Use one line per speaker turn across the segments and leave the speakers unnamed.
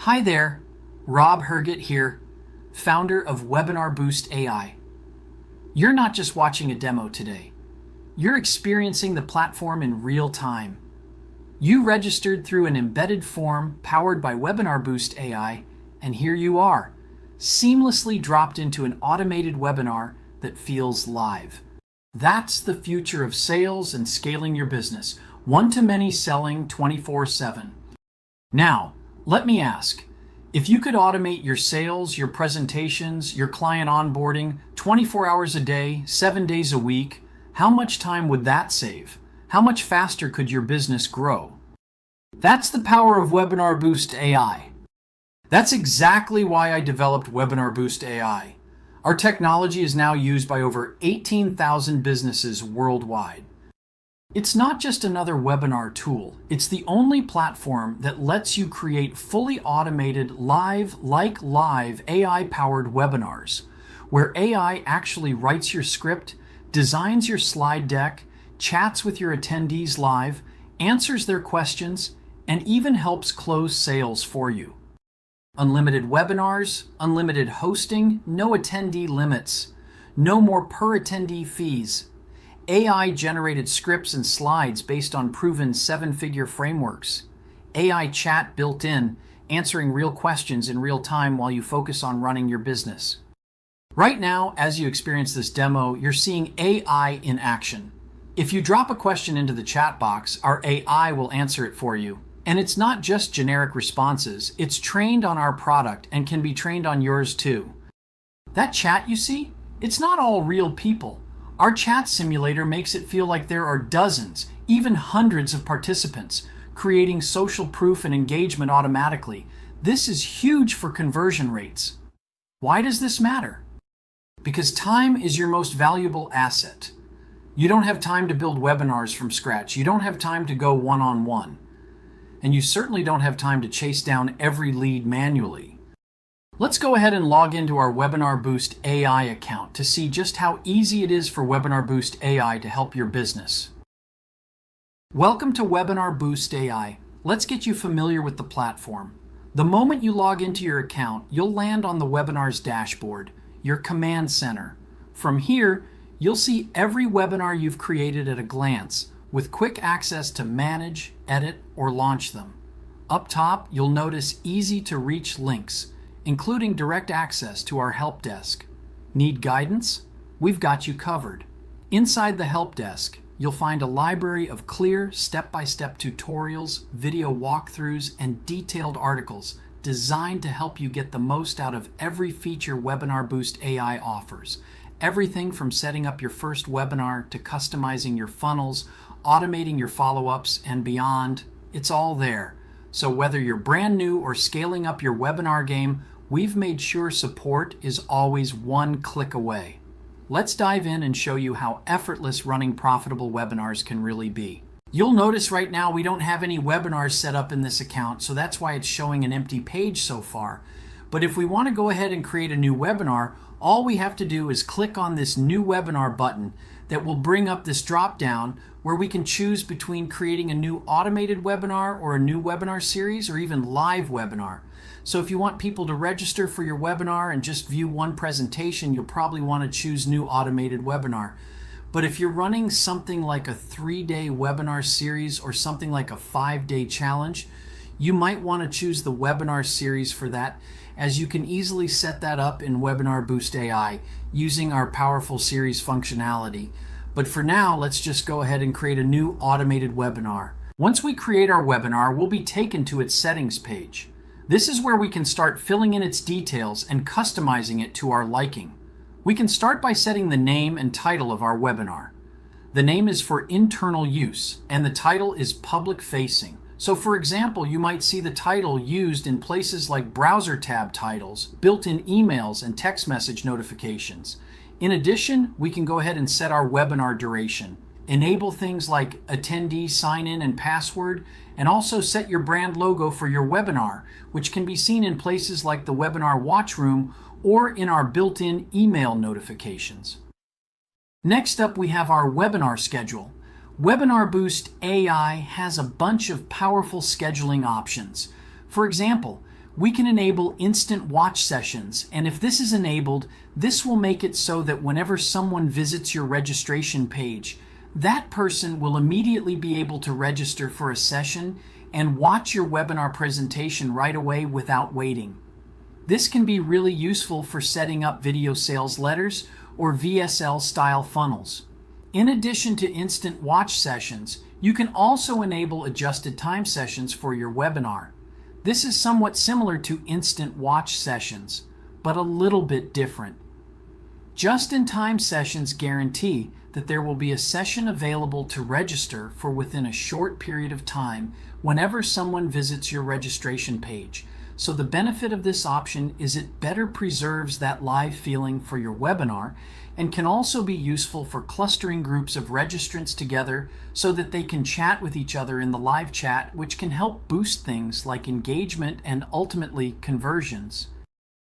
Hi there, Rob Herget here, founder of WebinarBoostAi. You're not just watching a demo today. You're experiencing the platform in real time. You registered through an embedded form powered by WebinarBoostAi, and here you are, seamlessly dropped into an automated webinar that feels live. That's the future of sales and scaling your business, one-to-many selling 24/7. Now, let me ask, if you could automate your sales, your presentations, your client onboarding 24 hours a day, 7 days a week, how much time would that save? How much faster could your business grow? That's the power of WebinarBoostAi. That's exactly why I developed WebinarBoostAi. Our technology is now used by over 18,000 businesses worldwide. It's not just another webinar tool. It's the only platform that lets you create fully automated, live AI-powered webinars, where AI actually writes your script, designs your slide deck, chats with your attendees live, answers their questions, and even helps close sales for you. Unlimited webinars, unlimited hosting, no attendee limits, no more per attendee fees. AI-generated scripts and slides based on proven 7-figure frameworks. AI chat built in, answering real questions in real time while you focus on running your business. Right now, as you experience this demo, you're seeing AI in action. If you drop a question into the chat box, our AI will answer it for you. And it's not just generic responses, it's trained on our product and can be trained on yours too. That chat you see, it's not all real people. Our chat simulator makes it feel like there are dozens, even hundreds of participants, creating social proof and engagement automatically. This is huge for conversion rates. Why does this matter? Because time is your most valuable asset. You don't have time to build webinars from scratch. You don't have time to go one-on-one. And you certainly don't have time to chase down every lead manually. Let's go ahead and log into our WebinarBoostAi account to see just how easy it is for WebinarBoostAi to help your business. Welcome to WebinarBoostAi. Let's get you familiar with the platform. The moment you log into your account, you'll land on the webinar's dashboard, your command center. From here, you'll see every webinar you've created at a glance, with quick access to manage, edit, or launch them. Up top, you'll notice easy-to-reach links, including direct access to our help desk. Need guidance? We've got you covered. Inside the help desk, you'll find a library of clear, step-by-step tutorials, video walkthroughs, and detailed articles designed to help you get the most out of every feature WebinarBoostAi offers. Everything from setting up your first webinar to customizing your funnels, automating your follow-ups, and beyond, it's all there. So whether you're brand new or scaling up your webinar game, we've made sure support is always one click away. Let's dive in and show you how effortless running profitable webinars can really be. You'll notice right now we don't have any webinars set up in this account, so that's why it's showing an empty page so far. But if we want to go ahead and create a new webinar, all we have to do is click on this new webinar button that will bring up this drop down where we can choose between creating a new automated webinar or a new webinar series or even live webinar. So if you want people to register for your webinar and just view one presentation, you'll probably want to choose new automated webinar. But if you're running something like a 3-day webinar series or something like a 5-day challenge, you might want to choose the webinar series for that, as you can easily set that up in WebinarBoostAi using our powerful series functionality. But for now, let's just go ahead and create a new automated webinar. Once we create our webinar, we'll be taken to its settings page. This is where we can start filling in its details and customizing it to our liking. We can start by setting the name and title of our webinar. The name is for internal use, and the title is public-facing. So for example, you might see the title used in places like browser tab titles, built-in emails, and text message notifications. In addition, we can go ahead and set our webinar duration, enable things like attendee sign-in and password, and also set your brand logo for your webinar, which can be seen in places like the webinar watch room or in our built-in email notifications. Next up, we have our webinar schedule. WebinarBoostAi has a bunch of powerful scheduling options. For example, we can enable instant watch sessions. And if this is enabled, this will make it so that whenever someone visits your registration page, that person will immediately be able to register for a session and watch your webinar presentation right away without waiting. This can be really useful for setting up video sales letters or VSL style funnels. In addition to instant watch sessions, you can also enable adjusted time sessions for your webinar. This is somewhat similar to instant watch sessions, but a little bit different. Just-in-time sessions guarantee that there will be a session available to register for within a short period of time whenever someone visits your registration page. So the benefit of this option is it better preserves that live feeling for your webinar and can also be useful for clustering groups of registrants together so that they can chat with each other in the live chat, which can help boost things like engagement and ultimately conversions.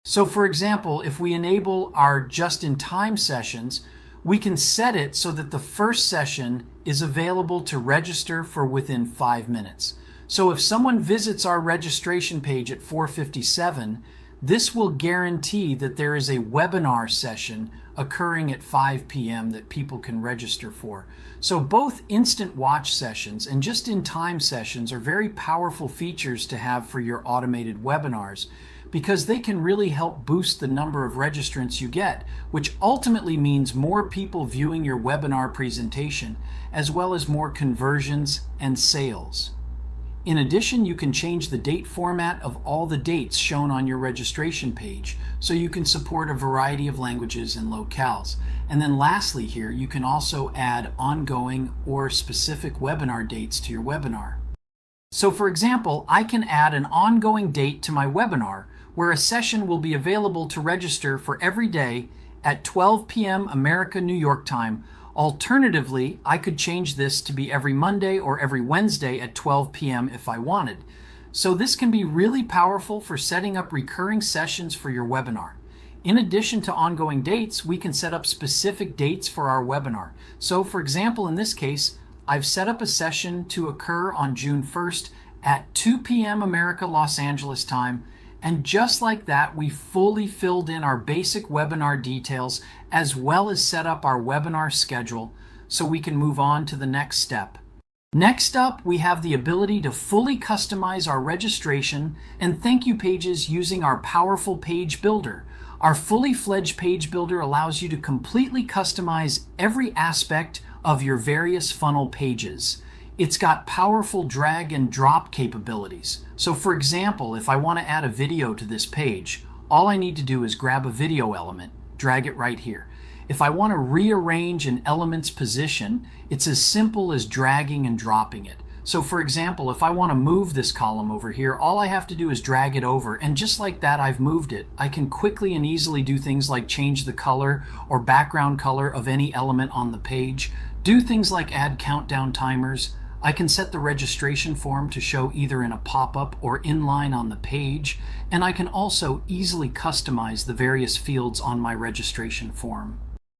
So for example, if we enable our just-in-time sessions, we can set it so that the first session is available to register for within 5 minutes. So if someone visits our registration page at 4:57, this will guarantee that there is a webinar session occurring at 5 p.m. that people can register for. So both instant watch sessions and just-in-time sessions are very powerful features to have for your automated webinars because they can really help boost the number of registrants you get, which ultimately means more people viewing your webinar presentation, as well as more conversions and sales. In addition, you can change the date format of all the dates shown on your registration page, so you can support a variety of languages and locales. And then lastly here, you can also add ongoing or specific webinar dates to your webinar. So for example, I can add an ongoing date to my webinar where a session will be available to register for every day at 12 p.m. America, New York time. Alternatively, I could change this to be every Monday or every Wednesday at 12 p.m. if I wanted. So this can be really powerful for setting up recurring sessions for your webinar. In addition to ongoing dates, we can set up specific dates for our webinar. So for example, in this case, I've set up a session to occur on June 1st at 2 p.m. America, Los Angeles time. And just like that, we fully filled in our basic webinar details as well as set up our webinar schedule so we can move on to the next step. Next up, we have the ability to fully customize our registration and thank you pages using our powerful page builder. Our fully fledged page builder allows you to completely customize every aspect of your various funnel pages. It's got powerful drag and drop capabilities. So for example, if I want to add a video to this page, all I need to do is grab a video element, drag it right here. If I want to rearrange an element's position, it's as simple as dragging and dropping it. So for example, if I want to move this column over here, all I have to do is drag it over, and just like that, I've moved it. I can quickly and easily do things like change the color or background color of any element on the page, do things like add countdown timers. I can set the registration form to show either in a pop-up or inline on the page, and I can also easily customize the various fields on my registration form.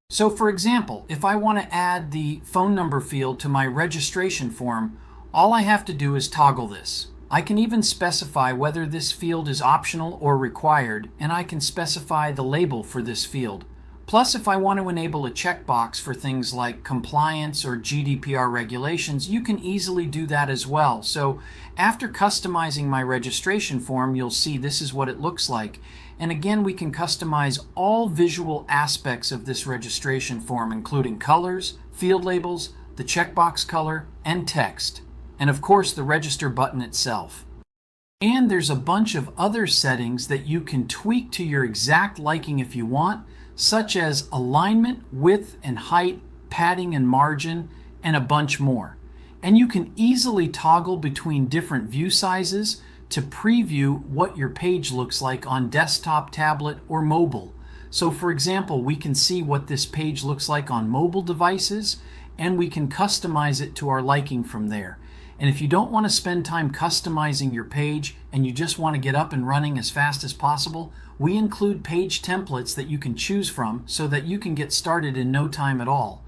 So for example, if I want to add the phone number field to my registration form, all I have to do is toggle this. I can even specify whether this field is optional or required, and I can specify the label for this field. Plus, if I want to enable a checkbox for things like compliance or GDPR regulations, you can easily do that as well. So after customizing my registration form, you'll see this is what it looks like. And again, we can customize all visual aspects of this registration form, including colors, field labels, the checkbox color, and text. And of course, the register button itself. And there's a bunch of other settings that you can tweak to your exact liking if you want, such as alignment, width and height, padding and margin, and a bunch more. And you can easily toggle between different view sizes to preview what your page looks like on desktop, tablet, or mobile. So for example, we can see what this page looks like on mobile devices, and we can customize it to our liking from there. And if you don't want to spend time customizing your page and you just want to get up and running as fast as possible, we include page templates that you can choose from so that you can get started in no time at all.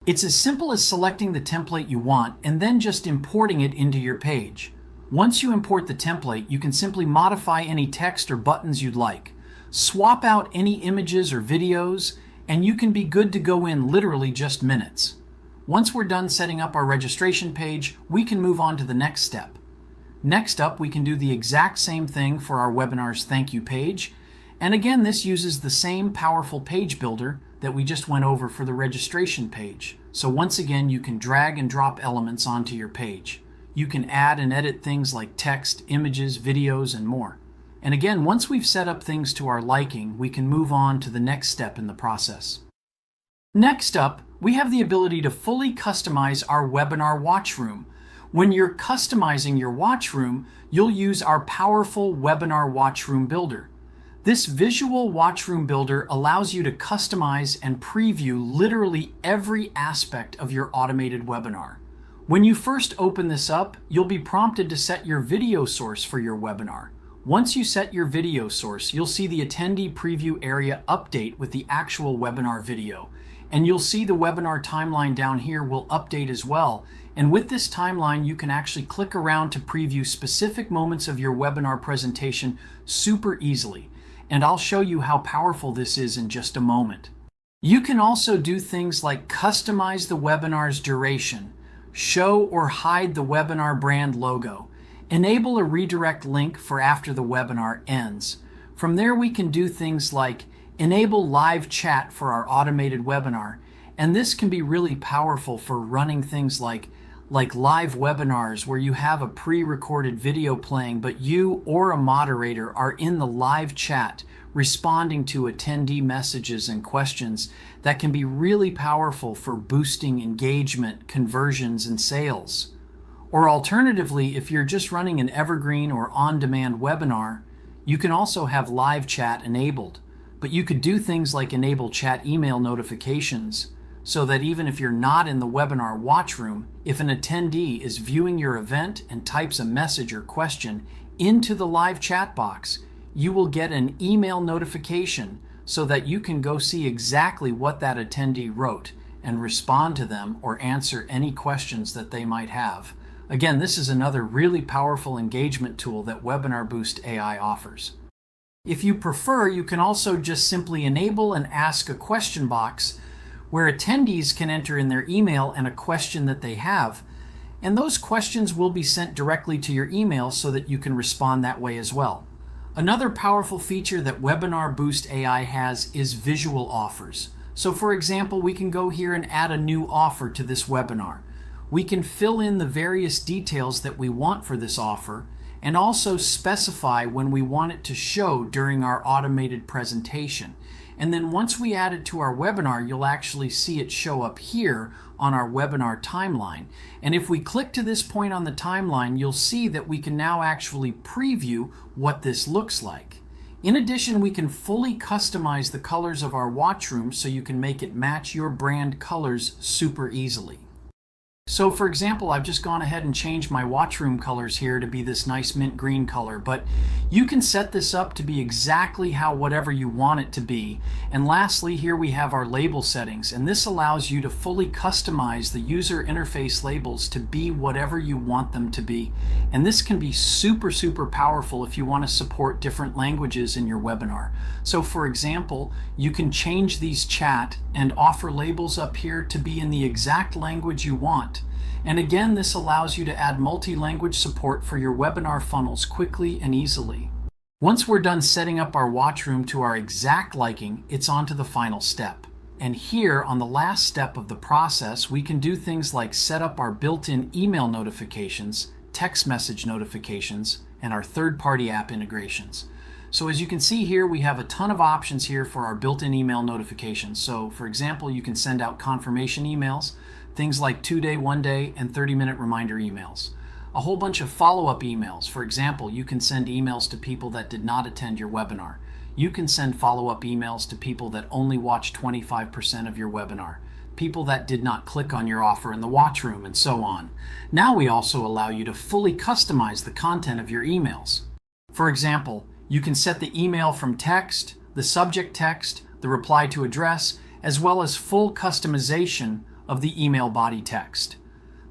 It's as simple as selecting the template you want and then just importing it into your page. Once you import the template, you can simply modify any text or buttons you'd like. Swap out any images or videos, and you can be good to go in literally just minutes. Once we're done setting up our registration page, we can move on to the next step. Next up, we can do the exact same thing for our webinar's thank you page. And again, this uses the same powerful page builder that we just went over for the registration page. So once again, you can drag and drop elements onto your page. You can add and edit things like text, images, videos, and more. And again, once we've set up things to our liking, we can move on to the next step in the process. Next up, we have the ability to fully customize our webinar watch room. When you're customizing your watch room, you'll use our powerful webinar watch room builder. This visual watch room builder allows you to customize and preview literally every aspect of your automated webinar. When you first open this up, you'll be prompted to set your video source for your webinar. Once you set your video source, you'll see the attendee preview area update with the actual webinar video. And you'll see the webinar timeline down here will update as well. And with this timeline, you can actually click around to preview specific moments of your webinar presentation super easily. And I'll show you how powerful this is in just a moment. You can also do things like customize the webinar's duration, show or hide the webinar brand logo, enable a redirect link for after the webinar ends. From there, we can do things like enable live chat for our automated webinar, and this can be really powerful for running things like live webinars where you have a pre-recorded video playing, but you or a moderator are in the live chat responding to attendee messages and questions. That can be really powerful for boosting engagement, conversions, and sales. Or alternatively, if you're just running an evergreen or on-demand webinar, you can also have live chat enabled. But you could do things like enable chat email notifications so that even if you're not in the webinar watch room, if an attendee is viewing your event and types a message or question into the live chat box, you will get an email notification so that you can go see exactly what that attendee wrote and respond to them or answer any questions that they might have. Again, this is another really powerful engagement tool that WebinarBoostAi offers. If you prefer, you can also just simply enable an Ask a Question box where attendees can enter in their email and a question that they have, and those questions will be sent directly to your email so that you can respond that way as well. Another powerful feature that WebinarBoostAi has is visual offers. So for example, we can go here and add a new offer to this webinar. We can fill in the various details that we want for this offer and also specify when we want it to show during our automated presentation. And then once we add it to our webinar, you'll actually see it show up here on our webinar timeline. And if we click to this point on the timeline, you'll see that we can now actually preview what this looks like. In addition, we can fully customize the colors of our watch room so you can make it match your brand colors super easily. So for example, I've just gone ahead and changed my watch room colors here to be this nice mint green color, but you can set this up to be exactly how whatever you want it to be. And lastly, here we have our label settings, and this allows you to fully customize the user interface labels to be whatever you want them to be. And this can be super powerful if you want to support different languages in your webinar. So for example, you can change these chat and offer labels up here to be in the exact language you want. And again, this allows you to add multi-language support for your webinar funnels quickly and easily. Once we're done setting up our watch room to our exact liking, it's on to the final step. And here on the last step of the process, we can do things like set up our built-in email notifications, text message notifications, and our third-party app integrations. So as you can see here, we have a ton of options here for our built-in email notifications. So for example, you can send out confirmation emails, things like 2-day, 1-day, and 30-minute reminder emails. A whole bunch of follow-up emails. For example, you can send emails to people that did not attend your webinar. You can send follow-up emails to people that only watched 25% of your webinar, people that did not click on your offer in the watch room, and so on. Now we also allow you to fully customize the content of your emails. For example, you can set the email from text, the subject text, the reply to address, as well as full customization of the email body text.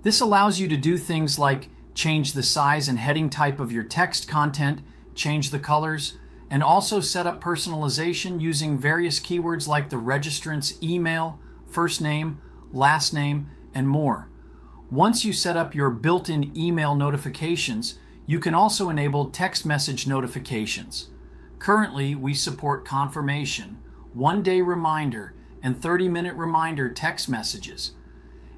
This allows you to do things like change the size and heading type of your text content, change the colors, and also set up personalization using various keywords like the registrant's email, first name, last name, and more. Once you set up your built-in email notifications, you can also enable text message notifications. Currently, we support confirmation, one-day reminder, and 30-minute reminder text messages.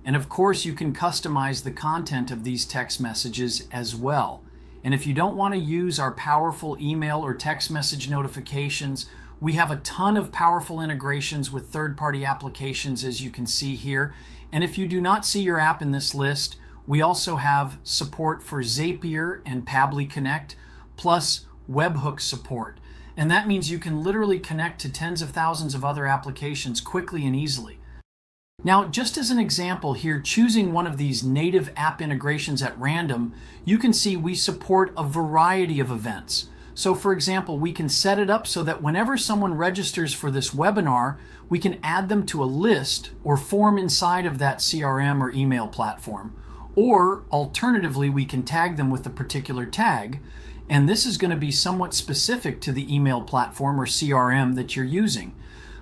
And of course, you can customize the content of these text messages as well. And if you don't want to use our powerful email or text message notifications, we have a ton of powerful integrations with third-party applications, as you can see here. And if you do not see your app in this list, we also have support for Zapier and Pabbly Connect, plus webhook support. And that means you can literally connect to tens of thousands of other applications quickly and easily. Now, just as an example here, choosing one of these native app integrations at random, you can see we support a variety of events. So for example, we can set it up so that whenever someone registers for this webinar, we can add them to a list or form inside of that CRM or email platform. Or alternatively, we can tag them with a particular tag. And this is going to be somewhat specific to the email platform or CRM that you're using.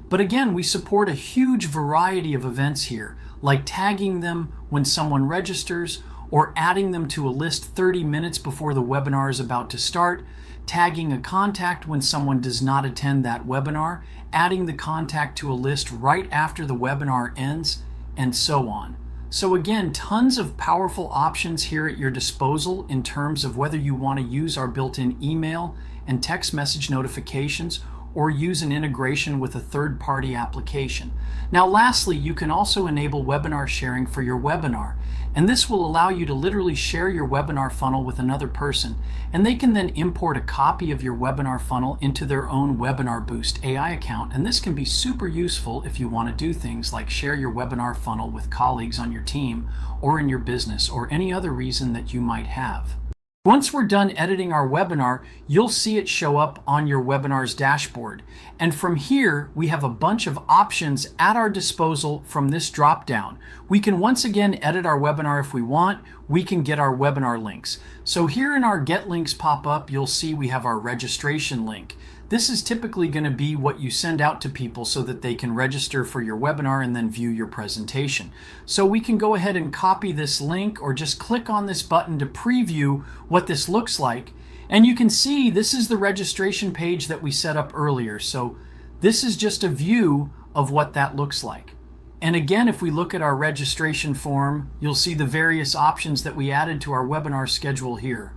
But again, we support a huge variety of events here, like tagging them when someone registers or adding them to a list 30 minutes before the webinar is about to start, tagging a contact when someone does not attend that webinar, adding the contact to a list right after the webinar ends, and so on. So again, tons of powerful options here at your disposal in terms of whether you want to use our built-in email and text message notifications or use an integration with a third-party application. Now lastly, you can also enable webinar sharing for your webinar. And this will allow you to literally share your webinar funnel with another person, and they can then import a copy of your webinar funnel into their own WebinarBoostAi account. And this can be super useful if you want to do things like share your webinar funnel with colleagues on your team or in your business or any other reason that you might have. Once we're done editing our webinar, you'll see it show up on your webinar's dashboard. And from here, we have a bunch of options at our disposal from this drop-down. We can once again edit our webinar if we want. We can get our webinar links. So here in our Get Links pop-up, you'll see we have our registration link. This is typically going to be what you send out to people so that they can register for your webinar and then view your presentation. So we can go ahead and copy this link or just click on this button to preview what this looks like. And you can see this is the registration page that we set up earlier. So this is just a view of what that looks like. And again, if we look at our registration form, you'll see the various options that we added to our webinar schedule here.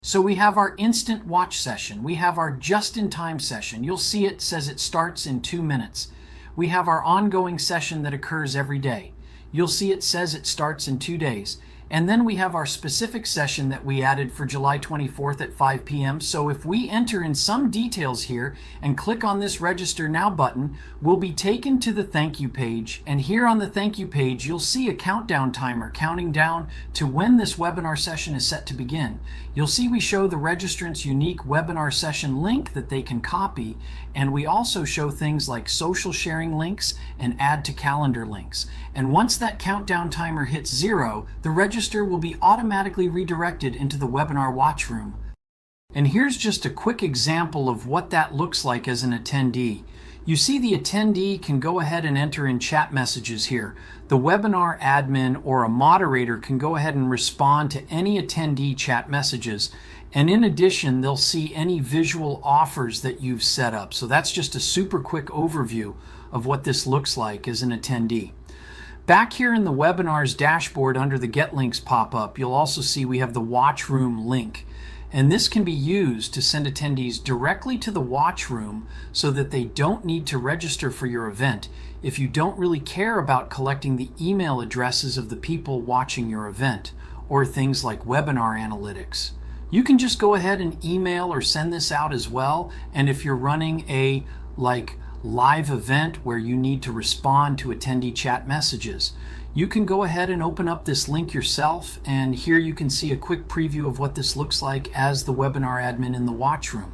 So we have our instant watch session. We have our just-in-time session. You'll see it says it starts in 2 minutes. We have our ongoing session that occurs every day. You'll see it says it starts in 2 days. And then we have our specific session that we added for July 24th at 5 p.m. So if we enter in some details here and click on this Register Now button, we'll be taken to the thank you page. And here on the thank you page, you'll see a countdown timer counting down to when this webinar session is set to begin. You'll see we show the registrant's unique webinar session link that they can copy. And we also show things like social sharing links and add to calendar links. And once that countdown timer hits 0, the register will be automatically redirected into the webinar watch room. And here's just a quick example of what that looks like as an attendee. You see the attendee can go ahead and enter in chat messages here. The webinar admin or a moderator can go ahead and respond to any attendee chat messages. And in addition, they'll see any visual offers that you've set up. So that's just a super quick overview of what this looks like as an attendee. Back here in the webinar's dashboard under the Get Links pop-up, you'll also see we have the Watch Room link. And this can be used to send attendees directly to the watch room so that they don't need to register for your event if you don't really care about collecting the email addresses of the people watching your event, or things like webinar analytics. You can just go ahead and email or send this out as well. And if you're running a live event where you need to respond to attendee chat messages, you can go ahead and open up this link yourself, and here you can see a quick preview of what this looks like as the webinar admin in the watch room.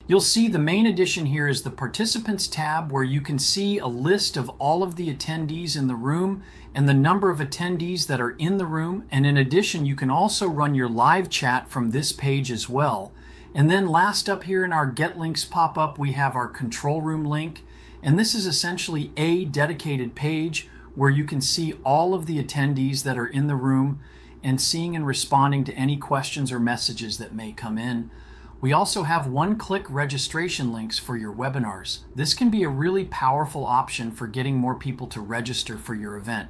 You'll see the main addition here is the Participants tab, where you can see a list of all of the attendees in the room and the number of attendees that are in the room. And in addition, you can also run your live chat from this page as well. And then last up here in our Get Links pop-up, we have our control room link. And this is essentially a dedicated page where you can see all of the attendees that are in the room and seeing and responding to any questions or messages that may come in. We also have one-click registration links for your webinars. This can be a really powerful option for getting more people to register for your event.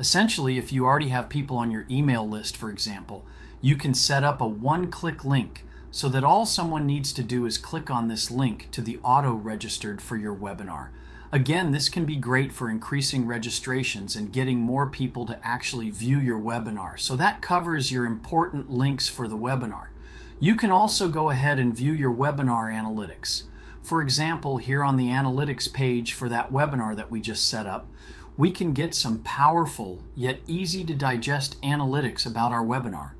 Essentially, if you already have people on your email list, for example, you can set up a one-click link so that all someone needs to do is click on this link to the auto-registered for your webinar. Again, this can be great for increasing registrations and getting more people to actually view your webinar. So that covers your important links for the webinar. You can also go ahead and view your webinar analytics. For example, here on the analytics page for that webinar that we just set up, we can get some powerful yet easy to digest analytics about our webinar.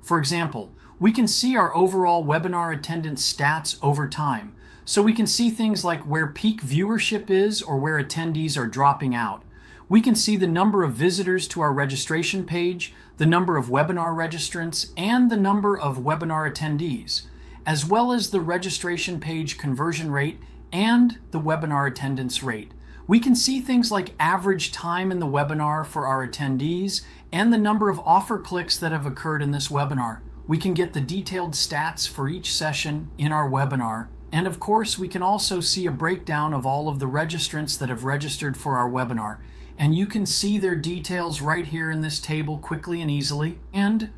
For example, we can see our overall webinar attendance stats over time. So we can see things like where peak viewership is or where attendees are dropping out. We can see the number of visitors to our registration page, the number of webinar registrants, and the number of webinar attendees, as well as the registration page conversion rate and the webinar attendance rate. We can see things like average time in the webinar for our attendees and the number of offer clicks that have occurred in this webinar. We can get the detailed stats for each session in our webinar. And of course, we can also see a breakdown of all of the registrants that have registered for our webinar. And you can see their details right here in this table quickly and easily. And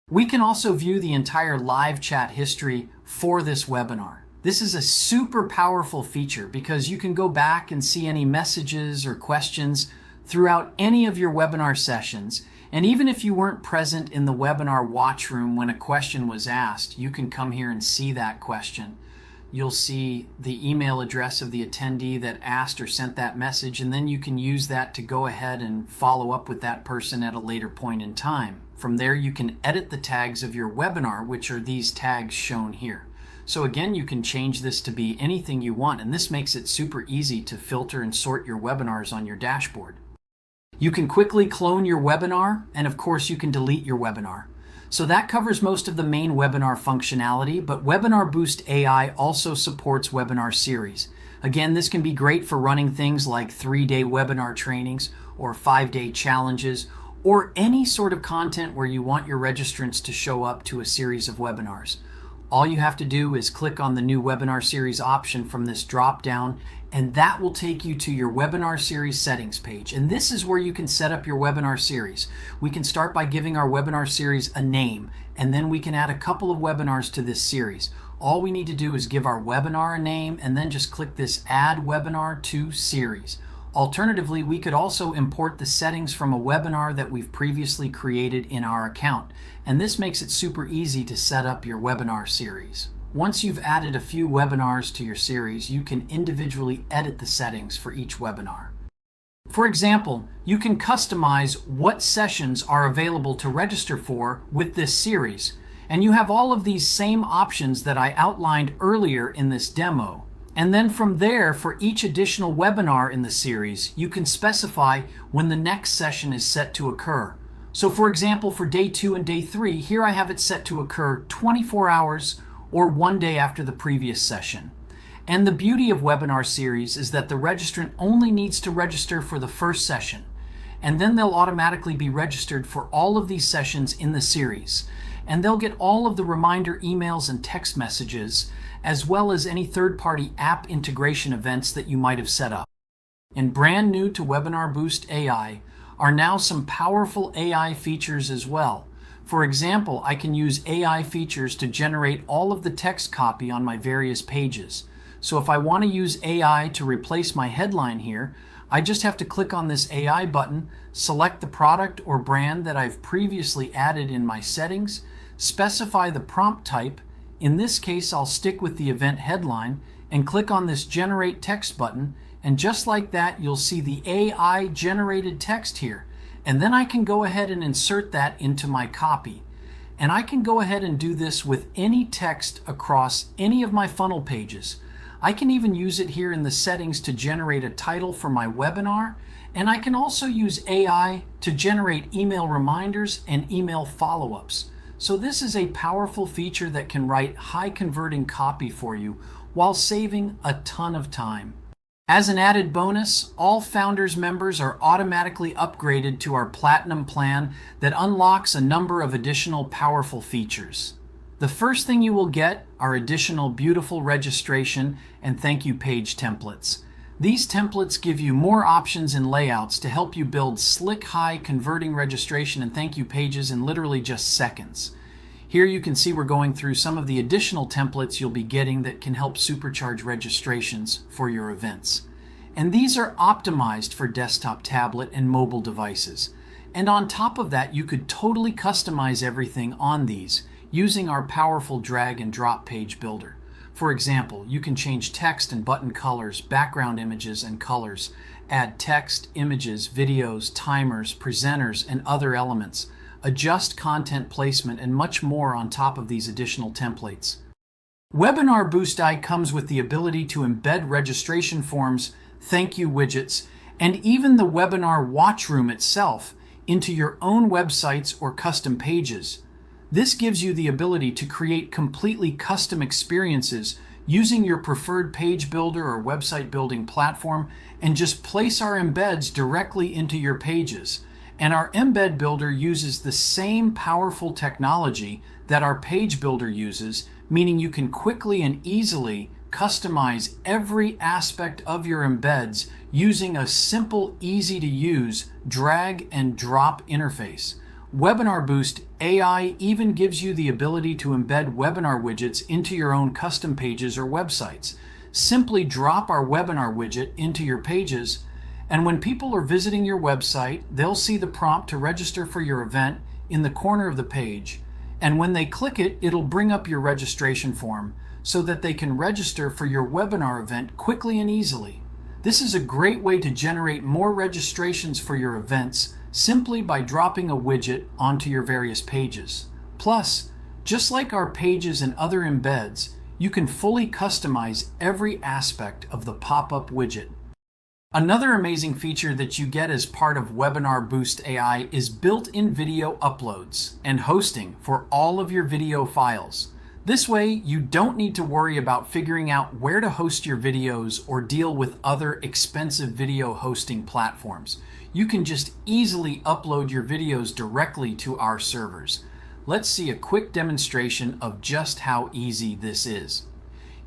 we can also view the entire live chat history for this webinar. This is a super powerful feature because you can go back and see any messages or questions throughout any of your webinar sessions. And even if you weren't present in the webinar watch room when a question was asked, you can come here and see that question. You'll see the email address of the attendee that asked or sent that message, and then you can use that to go ahead and follow up with that person at a later point in time. From there, you can edit the tags of your webinar, which are these tags shown here. So again, you can change this to be anything you want, and this makes it super easy to filter and sort your webinars on your dashboard. You can quickly clone your webinar, and of course, you can delete your webinar. So that covers most of the main webinar functionality, but WebinarBoostAi also supports webinar series. Again, this can be great for running things like 3-day webinar trainings or 5-day challenges, or any sort of content where you want your registrants to show up to a series of webinars. All you have to do is click on the new webinar series option from this drop down, and that will take you to your webinar series settings page. And this is where you can set up your webinar series. We can start by giving our webinar series a name, and then we can add a couple of webinars to this series. All we need to do is give our webinar a name and then just click this Add Webinar to Series. Alternatively, we could also import the settings from a webinar that we've previously created in our account. And this makes it super easy to set up your webinar series. Once you've added a few webinars to your series, you can individually edit the settings for each webinar. For example, you can customize what sessions are available to register for with this series. And you have all of these same options that I outlined earlier in this demo. And then from there, for each additional webinar in the series, you can specify when the next session is set to occur. So for example, for day 2 and day 3, here I have it set to occur 24 hours or 1 day after the previous session. And the beauty of webinar series is that the registrant only needs to register for the first session, and then they'll automatically be registered for all of these sessions in the series. And they'll get all of the reminder emails and text messages, as well as any third-party app integration events that you might have set up. And brand new to WebinarBoostAi are now some powerful AI features as well. For example, I can use AI features to generate all of the text copy on my various pages. So if I want to use AI to replace my headline here, I just have to click on this AI button, select the product or brand that I've previously added in my settings, specify the prompt type. In this case, I'll stick with the event headline and click on this Generate Text button, and just like that, you'll see the AI generated text here. And then I can go ahead and insert that into my copy. And I can go ahead and do this with any text across any of my funnel pages. I can even use it here in the settings to generate a title for my webinar, and I can also use AI to generate email reminders and email follow-ups. So this is a powerful feature that can write high converting copy for you while saving a ton of time. As an added bonus, all Founders members are automatically upgraded to our Platinum plan that unlocks a number of additional powerful features. The first thing you will get are additional beautiful registration and thank you page templates. These templates give you more options and layouts to help you build slick, high converting registration and thank you pages in literally just seconds. Here you can see we're going through some of the additional templates you'll be getting that can help supercharge registrations for your events. And these are optimized for desktop, tablet, and mobile devices. And on top of that, you could totally customize everything on these using our powerful drag and drop page builder. For example, you can change text and button colors, background images and colors, add text, images, videos, timers, presenters, and other elements, adjust content placement, and much more on top of these additional templates. WebinarBoostAi comes with the ability to embed registration forms, thank you widgets, and even the webinar watch room itself into your own websites or custom pages. This gives you the ability to create completely custom experiences using your preferred page builder or website building platform and just place our embeds directly into your pages. And our embed builder uses the same powerful technology that our page builder uses, meaning you can quickly and easily customize every aspect of your embeds using a simple, easy to use drag and drop interface. WebinarBoostAi even gives you the ability to embed webinar widgets into your own custom pages or websites. Simply drop our webinar widget into your pages, and when people are visiting your website, they'll see the prompt to register for your event in the corner of the page. And when they click it, it'll bring up your registration form so that they can register for your webinar event quickly and easily. This is a great way to generate more registrations for your events simply by dropping a widget onto your various pages. Plus, just like our pages and other embeds, you can fully customize every aspect of the pop-up widget. Another amazing feature that you get as part of WebinarBoostAi is built-in video uploads and hosting for all of your video files. This way, you don't need to worry about figuring out where to host your videos or deal with other expensive video hosting platforms. You can just easily upload your videos directly to our servers. Let's see a quick demonstration of just how easy this is.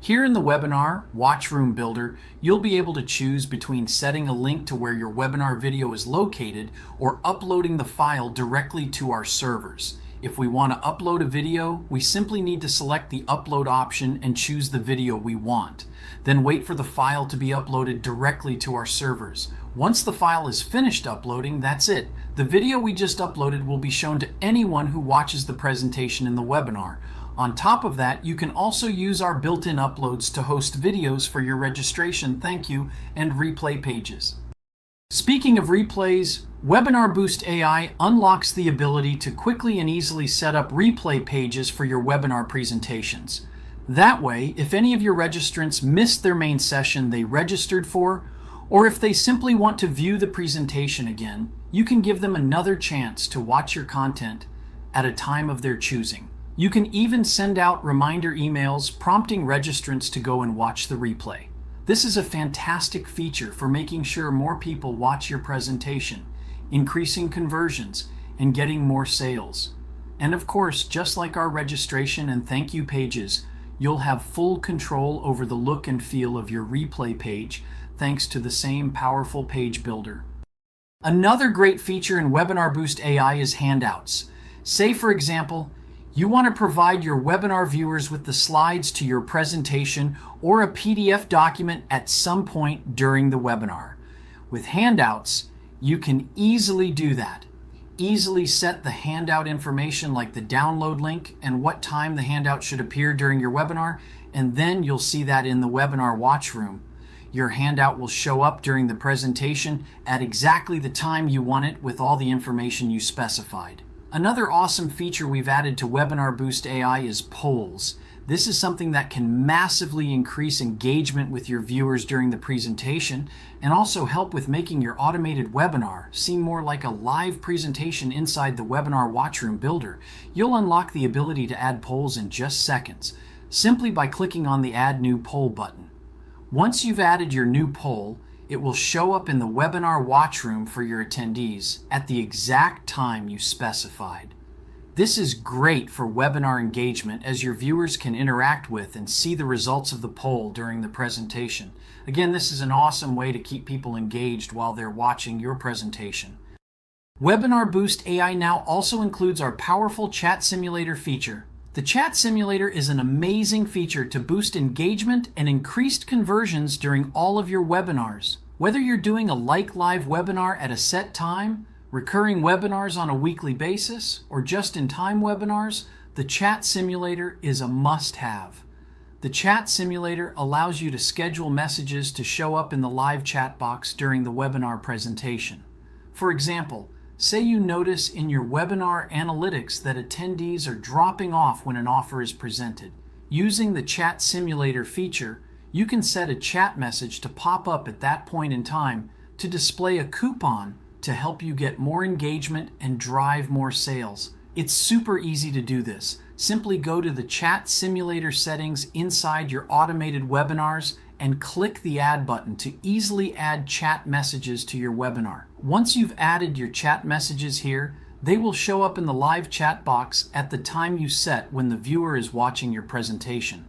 Here in the webinar watch room builder, you'll be able to choose between setting a link to where your webinar video is located or uploading the file directly to our servers. If we want to upload a video, we simply need to select the upload option and choose the video we want. Then wait for the file to be uploaded directly to our servers. Once the file is finished uploading, that's it. The video we just uploaded will be shown to anyone who watches the presentation in the webinar. On top of that, you can also use our built-in uploads to host videos for your registration, thank you, and replay pages. Speaking of replays, WebinarBoostAi unlocks the ability to quickly and easily set up replay pages for your webinar presentations. That way, if any of your registrants missed their main session they registered for, or if they simply want to view the presentation again, you can give them another chance to watch your content at a time of their choosing. You can even send out reminder emails prompting registrants to go and watch the replay. This is a fantastic feature for making sure more people watch your presentation, increasing conversions, and getting more sales. And of course, just like our registration and thank you pages, you'll have full control over the look and feel of your replay page thanks to the same powerful page builder. Another great feature in WebinarBoostAi is handouts. Say, for example, you want to provide your webinar viewers with the slides to your presentation or a PDF document at some point during the webinar. With handouts, you can easily do that. Easily set the handout information like the download link and what time the handout should appear during your webinar, and then you'll see that in the webinar watch room. Your handout will show up during the presentation at exactly the time you want it with all the information you specified. Another awesome feature we've added to WebinarBoostAi is polls. This is something that can massively increase engagement with your viewers during the presentation and also help with making your automated webinar seem more like a live presentation inside the Webinar Watchroom Builder. You'll unlock the ability to add polls in just seconds, simply by clicking on the Add New Poll button. Once you've added your new poll, it will show up in the Webinar Watchroom for your attendees at the exact time you specified. This is great for webinar engagement as your viewers can interact with and see the results of the poll during the presentation. Again, this is an awesome way to keep people engaged while they're watching your presentation. WebinarBoostAi now also includes our powerful chat simulator feature. The chat simulator is an amazing feature to boost engagement and increased conversions during all of your webinars. Whether you're doing a live webinar at a set time, recurring webinars on a weekly basis, or just-in-time webinars, the chat simulator is a must-have. The chat simulator allows you to schedule messages to show up in the live chat box during the webinar presentation. For example, say you notice in your webinar analytics that attendees are dropping off when an offer is presented. Using the chat simulator feature, you can set a chat message to pop up at that point in time to display a coupon to help you get more engagement and drive more sales. It's super easy to do this. Simply go to the chat simulator settings inside your automated webinars and click the Add button to easily add chat messages to your webinar. Once you've added your chat messages here, they will show up in the live chat box at the time you set when the viewer is watching your presentation.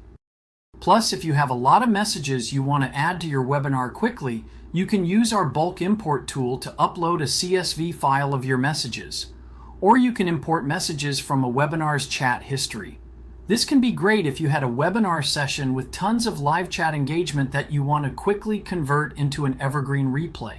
Plus, if you have a lot of messages you want to add to your webinar quickly, you can use our bulk import tool to upload a CSV file of your messages. Or you can import messages from a webinar's chat history. This can be great if you had a webinar session with tons of live chat engagement that you want to quickly convert into an evergreen replay.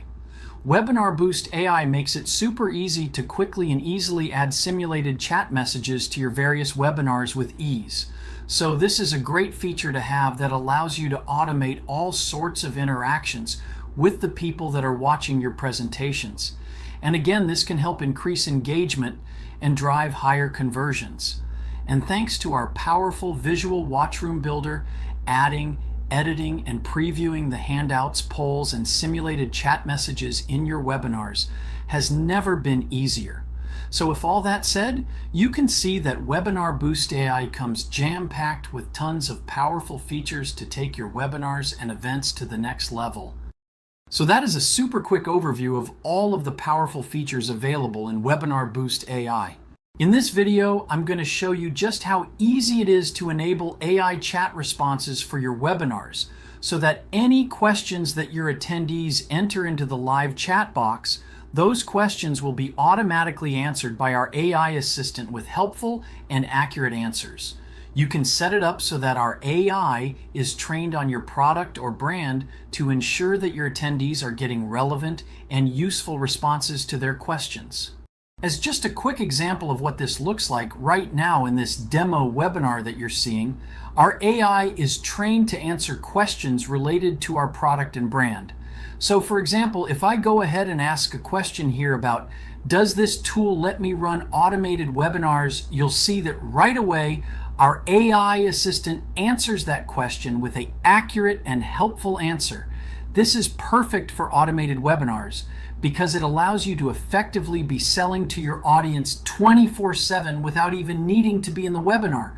WebinarBoostAi makes it super easy to quickly and easily add simulated chat messages to your various webinars with ease. So this is a great feature to have that allows you to automate all sorts of interactions with the people that are watching your presentations. And again, this can help increase engagement and drive higher conversions. And thanks to our powerful visual watchroom builder, adding, editing, and previewing the handouts, polls, and simulated chat messages in your webinars has never been easier. So with all that said, you can see that WebinarBoostAi comes jam-packed with tons of powerful features to take your webinars and events to the next level. So that is a super quick overview of all of the powerful features available in WebinarBoostAi. In this video, I'm going to show you just how easy it is to enable AI chat responses for your webinars so that any questions that your attendees enter into the live chat box, those questions will be automatically answered by our AI assistant with helpful and accurate answers. You can set it up so that our AI is trained on your product or brand to ensure that your attendees are getting relevant and useful responses to their questions. As just a quick example of what this looks like right now in this demo webinar that you're seeing, our AI is trained to answer questions related to our product and brand. So for example, if I go ahead and ask a question here about, does this tool let me run automated webinars? You'll see that right away, our AI assistant answers that question with an accurate and helpful answer. This is perfect for automated webinars because it allows you to effectively be selling to your audience 24/7 without even needing to be in the webinar.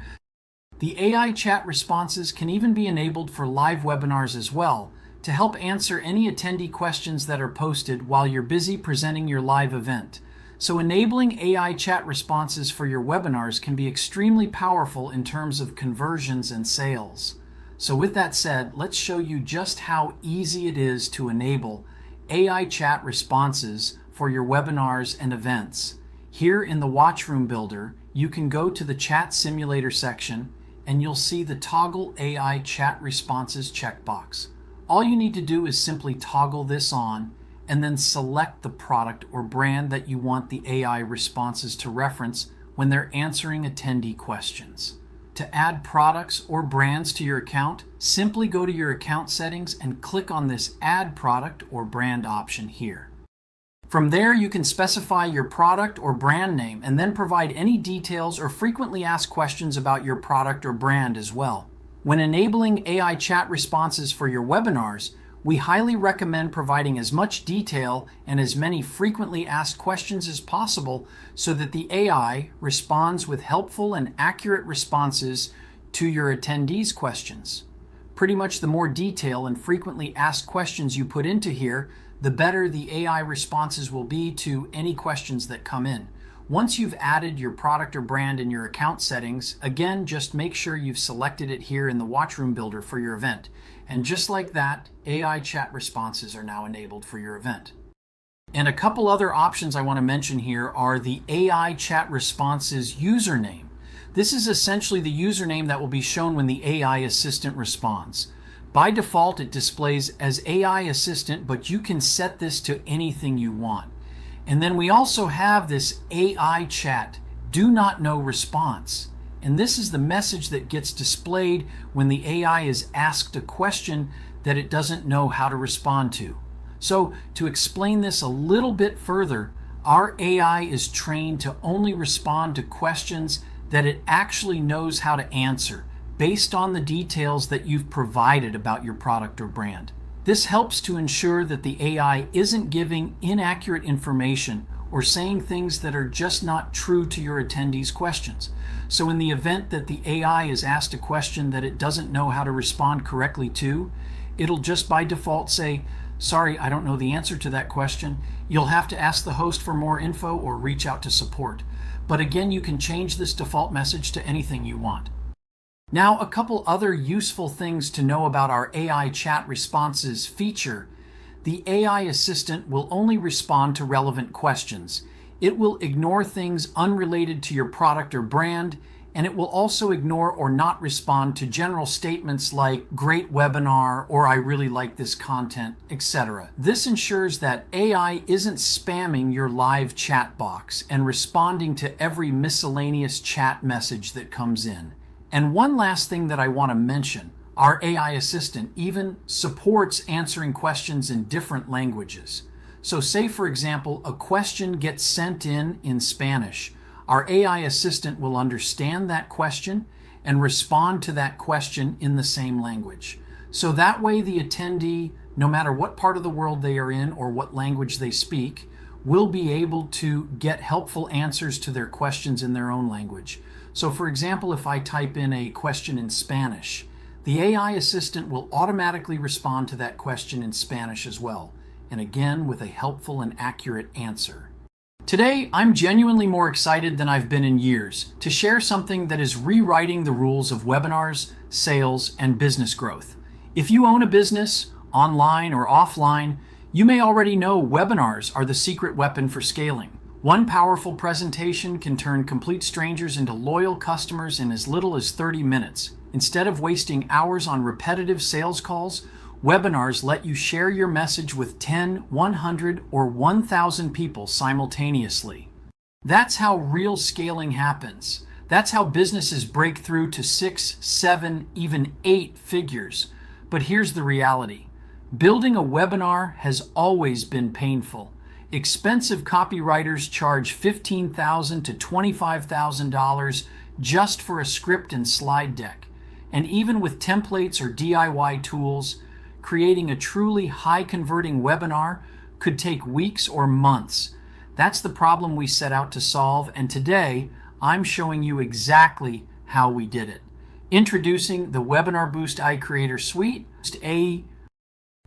The AI chat responses can even be enabled for live webinars as well to help answer any attendee questions that are posted while you're busy presenting your live event. So enabling AI chat responses for your webinars can be extremely powerful in terms of conversions and sales. So with that said, let's show you just how easy it is to enable AI chat responses for your webinars and events. Here in the Watchroom Builder, you can go to the Chat Simulator section and you'll see the Toggle AI Chat Responses checkbox. All you need to do is simply toggle this on and then select the product or brand that you want the AI responses to reference when they're answering attendee questions. To add products or brands to your account, simply go to your account settings and click on this Add Product or Brand option here. From there, you can specify your product or brand name and then provide any details or frequently asked questions about your product or brand as well. When enabling AI chat responses for your webinars, we highly recommend providing as much detail and as many frequently asked questions as possible so that the AI responds with helpful and accurate responses to your attendees' questions. Pretty much the more detail and frequently asked questions you put into here, the better the AI responses will be to any questions that come in. Once you've added your product or brand in your account settings, again, just make sure you've selected it here in the Watchroom Builder for your event. And just like that, AI chat responses are now enabled for your event. And a couple other options I want to mention here are the AI chat responses username. This is essentially the username that will be shown when the AI assistant responds. By default, it displays as AI assistant, but you can set this to anything you want. And then we also have this AI chat, do not know response. And this is the message that gets displayed when the AI is asked a question that it doesn't know how to respond to. So to explain this a little bit further, our AI is trained to only respond to questions that it actually knows how to answer based on the details that you've provided about your product or brand. This helps to ensure that the AI isn't giving inaccurate information or saying things that are just not true to your attendees' questions. So in the event that the AI is asked a question that it doesn't know how to respond correctly to, it'll just by default say, sorry, I don't know the answer to that question. You'll have to ask the host for more info or reach out to support. But again, you can change this default message to anything you want. Now, a couple other useful things to know about our AI chat responses feature. The AI assistant will only respond to relevant questions. It will ignore things unrelated to your product or brand, and it will also ignore or not respond to general statements like great webinar or I really like this content, etc. This ensures that AI isn't spamming your live chat box and responding to every miscellaneous chat message that comes in. And one last thing that I want to mention, our AI assistant even supports answering questions in different languages. So say, for example, a question gets sent in Spanish. Our AI assistant will understand that question and respond to that question in the same language. So that way the attendee, no matter what part of the world they are in or what language they speak, will be able to get helpful answers to their questions in their own language. So for example, if I type in a question in Spanish, the AI assistant will automatically respond to that question in Spanish as well, and again with a helpful and accurate answer. Today, I'm genuinely more excited than I've been in years to share something that is rewriting the rules of webinars, sales, and business growth. If you own a business, online or offline, you may already know webinars are the secret weapon for scaling. One powerful presentation can turn complete strangers into loyal customers in as little as 30 minutes. Instead of wasting hours on repetitive sales calls, webinars let you share your message with 10, 100, or 1,000 people simultaneously. That's how real scaling happens. That's how businesses break through to 6, 7, even 8 figures. But here's the reality. Building a webinar has always been painful. Expensive copywriters charge $15,000 to $25,000 just for a script and slide deck. And even with templates or DIY tools, creating a truly high-converting webinar could take weeks or months. That's the problem we set out to solve, and today I'm showing you exactly how we did it. Introducing the WebinarBoostAi Creator Suite.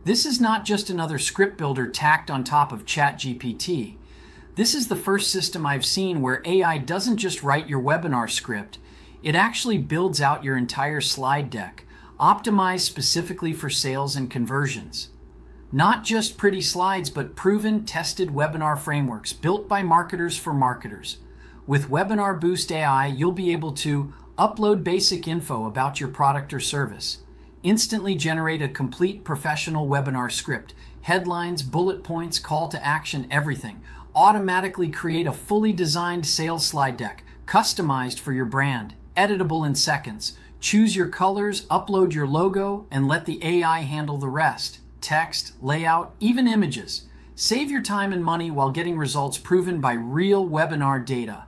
This is not just another script builder tacked on top of ChatGPT. This is the first system I've seen where AI doesn't just write your webinar script, it actually builds out your entire slide deck, optimized specifically for sales and conversions. Not just pretty slides, but proven, tested webinar frameworks built by marketers for marketers. With WebinarBoostAi, you'll be able to upload basic info about your product or service, instantly generate a complete professional webinar script, headlines, bullet points, call to action, everything. Automatically create a fully designed sales slide deck, customized for your brand, editable in seconds. Choose your colors, upload your logo, and let the AI handle the rest. Text, layout, even images. Save your time and money while getting results proven by real webinar data.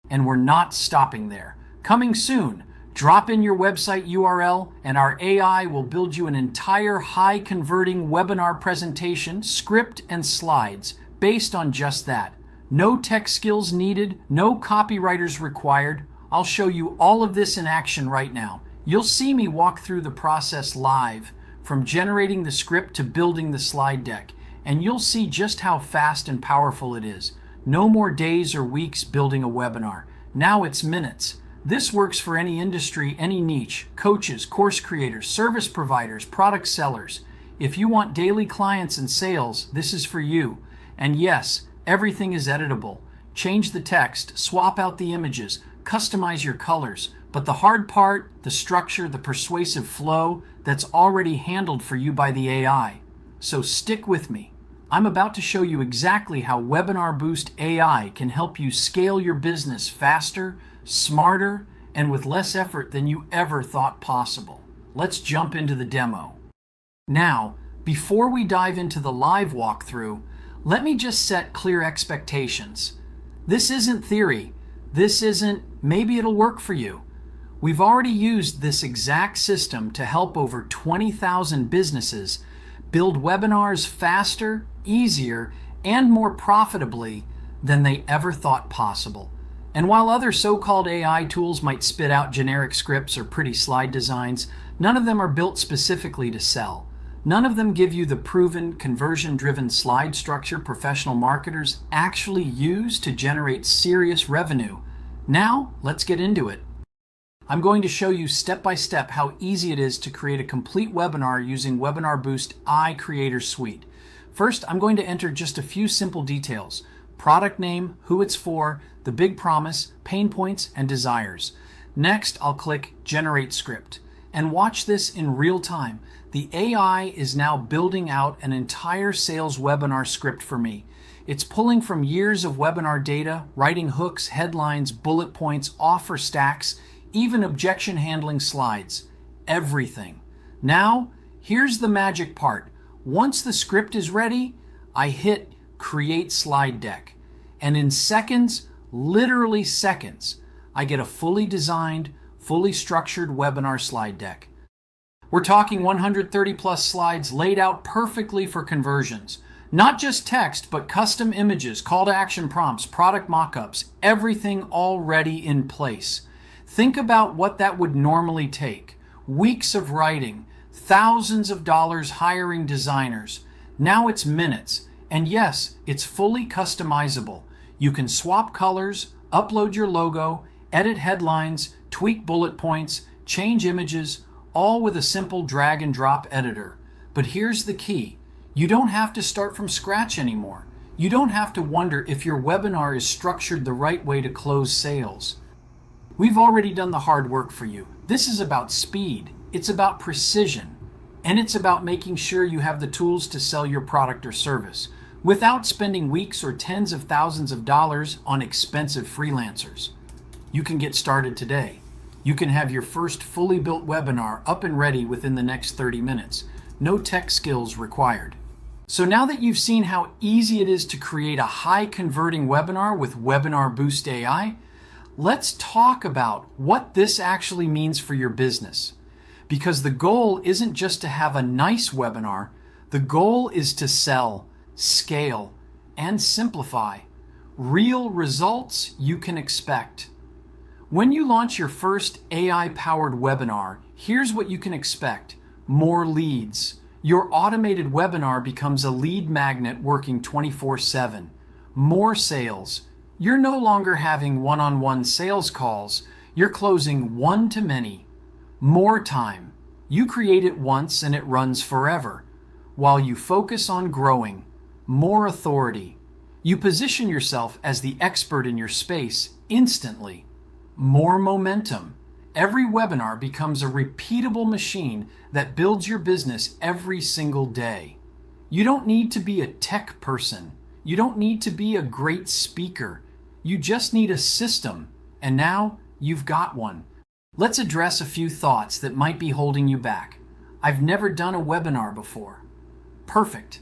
And we're not stopping there. Coming soon, drop in your website URL and our AI will build you an entire high-converting webinar presentation, script, and slides based on just that. No tech skills needed, no copywriters required. I'll show you all of this in action right now. You'll see me walk through the process live, from generating the script to building the slide deck, and you'll see just how fast and powerful it is. No more days or weeks building a webinar. Now it's minutes. This works for any industry, any niche, coaches, course creators, service providers, product sellers. If you want daily clients and sales, this is for you. And yes, everything is editable. Change the text, swap out the images, customize your colors. But the hard part, the structure, the persuasive flow, that's already handled for you by the AI. So stick with me. I'm about to show you exactly how WebinarBoostAi can help you scale your business faster, smarter, and with less effort than you ever thought possible. Let's jump into the demo. Now, before we dive into the live walkthrough, let me just set clear expectations. This isn't theory. This isn't maybe it'll work for you. We've already used this exact system to help over 20,000 businesses build webinars faster, easier, and more profitably than they ever thought possible. And while other so-called AI tools might spit out generic scripts or pretty slide designs, none of them are built specifically to sell. None of them give you the proven, conversion-driven slide structure professional marketers actually use to generate serious revenue. Now, let's get into it. I'm going to show you step by step how easy it is to create a complete webinar using WebinarBoostAi Creator Suite. First, I'm going to enter just a few simple details: product name, who it's for, the big promise, pain points, and desires. Next, I'll click Generate Script. And watch this in real time. The AI is now building out an entire sales webinar script for me. It's pulling from years of webinar data, writing hooks, headlines, bullet points, offer stacks, even objection handling slides. Everything. Now, here's the magic part. Once the script is ready, I hit Create Slide Deck. And in seconds, literally seconds, I get a fully designed, fully structured webinar slide deck. We're talking 130 plus slides laid out perfectly for conversions. Not just text, but custom images, call to action prompts, product mock-ups, everything already in place. Think about what that would normally take. Weeks of writing, thousands of dollars hiring designers. Now it's minutes. And yes, it's fully customizable. You can swap colors, upload your logo, edit headlines, tweak bullet points, change images, all with a simple drag and drop editor. But here's the key. You don't have to start from scratch anymore. You don't have to wonder if your webinar is structured the right way to close sales. We've already done the hard work for you. This is about speed. It's about precision. And it's about making sure you have the tools to sell your product or service without spending weeks or tens of thousands of dollars on expensive freelancers. You can get started today. You can have your first fully built webinar up and ready within the next 30 minutes. No tech skills required. So now that you've seen how easy it is to create a high converting webinar with WebinarBoostAi, let's talk about what this actually means for your business. Because the goal isn't just to have a nice webinar, the goal is to sell, scale, and simplify. Real results you can expect. When you launch your first AI-powered webinar, here's what you can expect. More leads. Your automated webinar becomes a lead magnet working 24/7. More sales. You're no longer having one-on-one sales calls. You're closing one-to-many. More time. You create it once and it runs forever. While you focus on growing. More authority. You position yourself as the expert in your space instantly. More momentum. Every webinar becomes a repeatable machine that builds your business every single day. You don't need to be a tech person. You don't need to be a great speaker. You just need a system, and now you've got one. Let's address a few thoughts that might be holding you back. I've never done a webinar before. Perfect.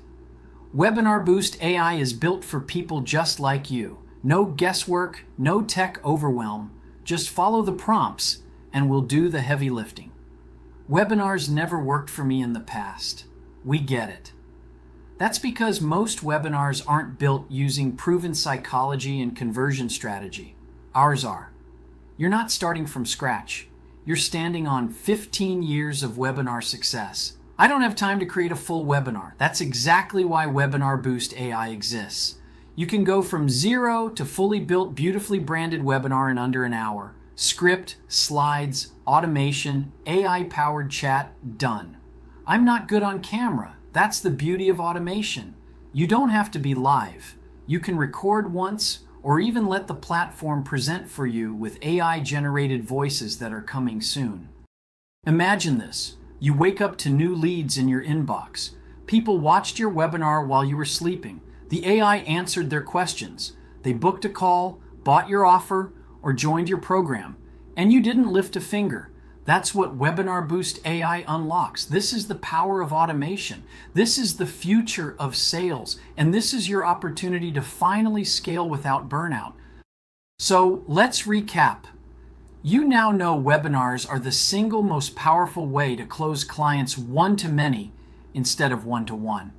Webinar Boost AI is built for people just like you. No guesswork, no tech overwhelm. Just follow the prompts and we'll do the heavy lifting. Webinars never worked for me in the past. We get it. That's because most webinars aren't built using proven psychology and conversion strategy. Ours are. You're not starting from scratch. You're standing on 15 years of webinar success. I don't have time to create a full webinar. That's exactly why Webinar Boost AI exists. You can go from zero to fully built, beautifully branded webinar in under an hour. Script, slides, automation, AI-powered chat, done. I'm not good on camera. That's the beauty of automation. You don't have to be live. You can record once or even let the platform present for you with AI-generated voices that are coming soon. Imagine this. You wake up to new leads in your inbox. People watched your webinar while you were sleeping. The AI answered their questions. They booked a call, bought your offer, or joined your program. And you didn't lift a finger. That's what Webinar Boost AI unlocks. This is the power of automation. This is the future of sales. And this is your opportunity to finally scale without burnout. So let's recap. You now know webinars are the single most powerful way to close clients one-to-many instead of one-to-one.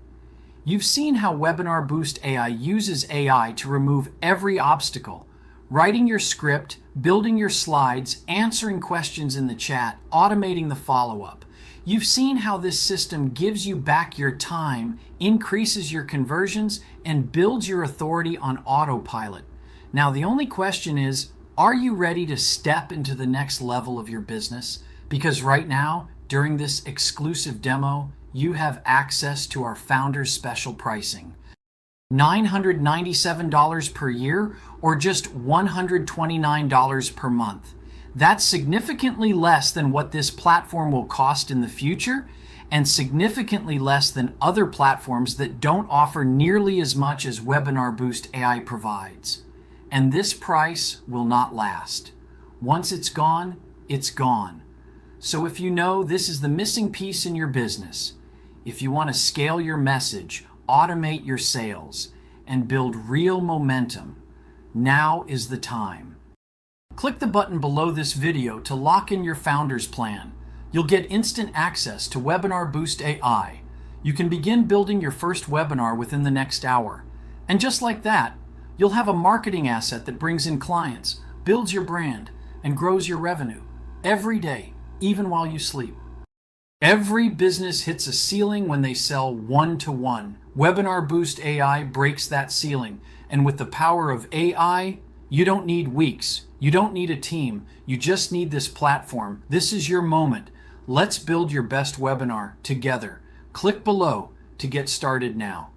You've seen how Webinar Boost AI uses AI to remove every obstacle. Writing your script, building your slides, answering questions in the chat, automating the follow-up. You've seen how this system gives you back your time, increases your conversions, and builds your authority on autopilot. Now, the only question is, are you ready to step into the next level of your business? Because right now, during this exclusive demo, you have access to our Founders Special pricing. $997 per year or just $129 per month. That's significantly less than what this platform will cost in the future and significantly less than other platforms that don't offer nearly as much as Webinar Boost AI provides. And this price will not last. Once it's gone, it's gone. So if you know this is the missing piece in your business, if you want to scale your message, automate your sales, and build real momentum, now is the time. Click the button below this video to lock in your founder's plan. You'll get instant access to Webinar Boost AI. You can begin building your first webinar within the next hour. And just like that, you'll have a marketing asset that brings in clients, builds your brand, and grows your revenue every day, even while you sleep. Every business hits a ceiling when they sell one-to-one. Webinar Boost AI breaks that ceiling. And with the power of AI, you don't need weeks. You don't need a team. You just need this platform. This is your moment. Let's build your best webinar together. Click below to get started now.